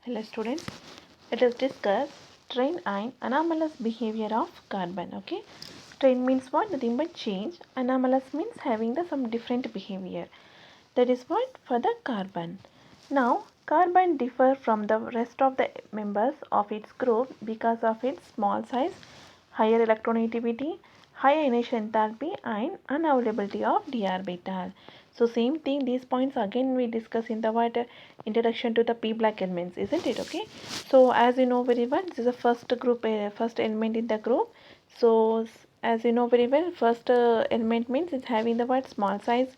Hello students, let us discuss strain and anomalous behavior of carbon. Okay, strain means what? Nothing but change. Anomalous means having some different behavior. That is what for the carbon. Now carbon differ from the rest of the members of its group because of its small size, higher electronegativity, high initial enthalpy and unavailability of d orbital. So same thing, these points again we discuss in the what introduction to the p black elements, isn't it? Okay, so as you know very well, this is the first group, first element in the group. So as you know very well, first element means it's having the what small size.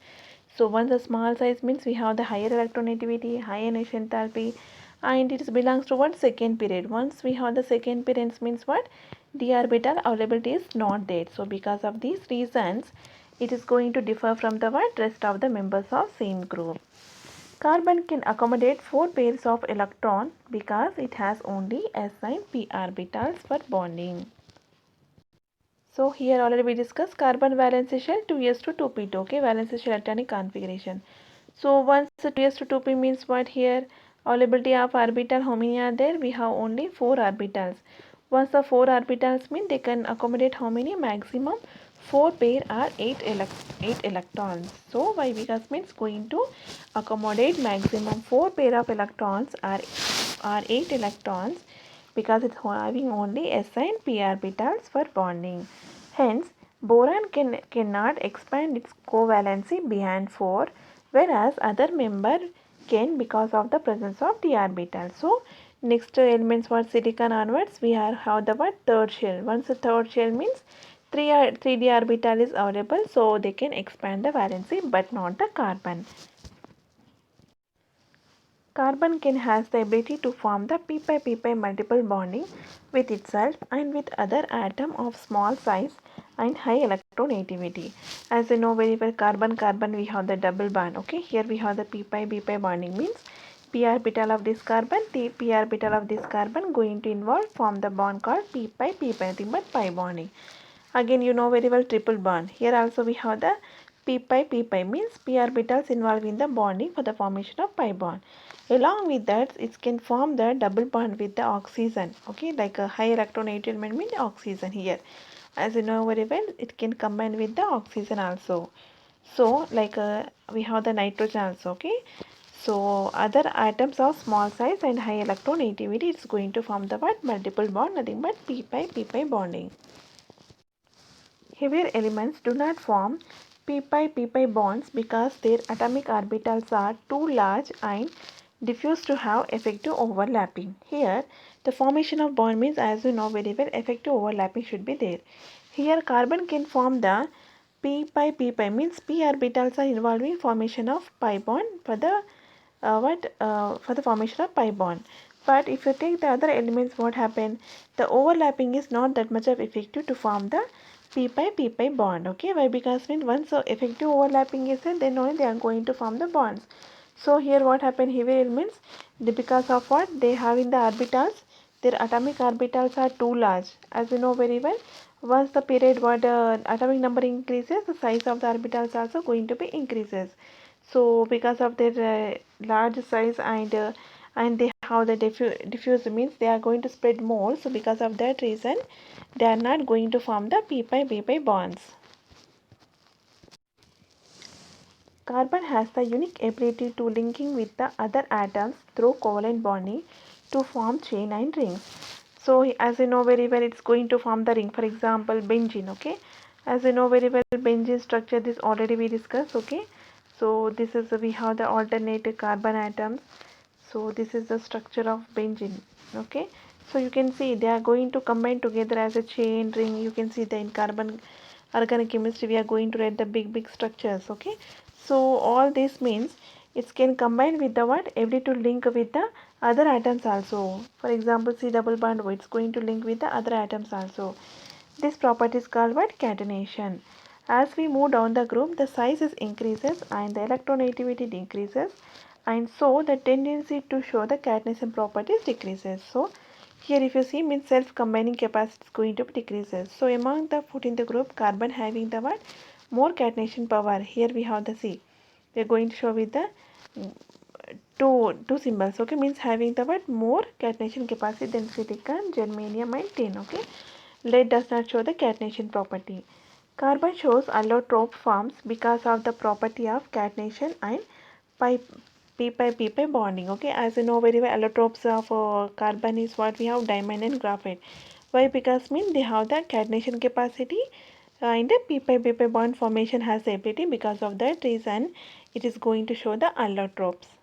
So once the small size means we have the higher electronegativity, high initial enthalpy, and it belongs to what second period. Once we have the second period means what d orbital availability is not there. So because of these reasons, it is going to differ from the what rest of the members of same group. Carbon can accommodate 4 pairs of electrons because it has only s and p orbitals for bonding. So here already we discussed carbon valence shell 2s to 2p2. Okay, valence shell electronic configuration. So once 2s to 2p means what here? Availability of orbital, how many are there? We have only 4 orbitals. Once the 4 orbitals mean they can accommodate how many? Maximum 4 pair are 8 electrons. So why? Because means going to accommodate maximum 4 pair of electrons are 8 electrons because it's having only s and p orbitals for bonding. Hence, boron cannot expand its covalency beyond 4, whereas other member can because of the presence of d orbital. So, next elements for silicon onwards, we have the what third shell. Once the third shell means 3d orbital is available, so they can expand the valency but not the carbon. Carbon can has the ability to form the p-pi multiple bonding with itself and with other atom of small size and high electronegativity. As you know very well, carbon we have the double bond. Okay, here we have the p-pi bonding means p orbital of this carbon, the p orbital of this carbon going to involve form the bond called p-pi nothing but pi bonding. Again you know very well triple bond. Here also we have the p-pi means p orbitals involved in the bonding for the formation of pi bond. Along with that, it can form the double bond with the oxygen. Okay, like a high electronegativity means oxygen here. As you know very well, it can combine with the oxygen also. So, like we have the nitrogen also. Okay, so other atoms of small size and high electronegativity, it's going to form the what multiple bond, nothing but p-pi bonding. Heavier elements do not form p-pi bonds because their atomic orbitals are too large and diffuse to have effective overlapping. Here, the formation of bond means, as you know very well, effective overlapping should be there. Here, carbon can form the p-pi means p orbitals are involved in formation of pi bond for the for the formation of pi bond. But if you take the other elements, what happen? The overlapping is not that much of effective to form the p-pi bond. Okay, why? Because when once effective overlapping is there, then only they are going to form the bonds. So here what happened? Heavier elements, because of what they have in the orbitals, their atomic orbitals are too large. As you know very well, once the period what atomic number increases, the size of the orbitals also going to be increases. So because of their large size and they have the diffuse means they are going to spread more. So because of that reason, they are not going to form the p-pi bonds. Carbon has the unique ability to linking with the other atoms through covalent bonding to form chain and rings. So as you know very well, it's going to form the ring. For example, benzene. Okay, as you know very well, benzene structure, this already we discussed. Okay, so this is we have the alternate carbon atoms. So this is the structure of benzene. Okay, so you can see they are going to combine together as a chain ring. You can see the in carbon organic chemistry we are going to write the big structures. Okay, so all this means it can combine with the what ability to link with the other atoms also. For example, C double bond O, it's going to link with the other atoms also. This property is called what catenation. As we move down the group, the size is increases and the electronegativity decreases, and so the tendency to show the catenation properties decreases. So here if you see means self combining capacity is going to be decreases. So among the 14th group, carbon having the what more catenation power. Here we have the C. They are going to show with the two symbols, okay, means having the word more catenation capacity than silicon, germanium and tin, okay. Lead does not show the catenation property. Carbon shows allotrope forms because of the property of catenation and pi p pi bonding, okay. As you know very well, allotropes of carbon is what we have diamond and graphite. Why? Because mean they have the catenation capacity and the p pi bond formation has the ability. Because of that reason, it is going to show the allotropes.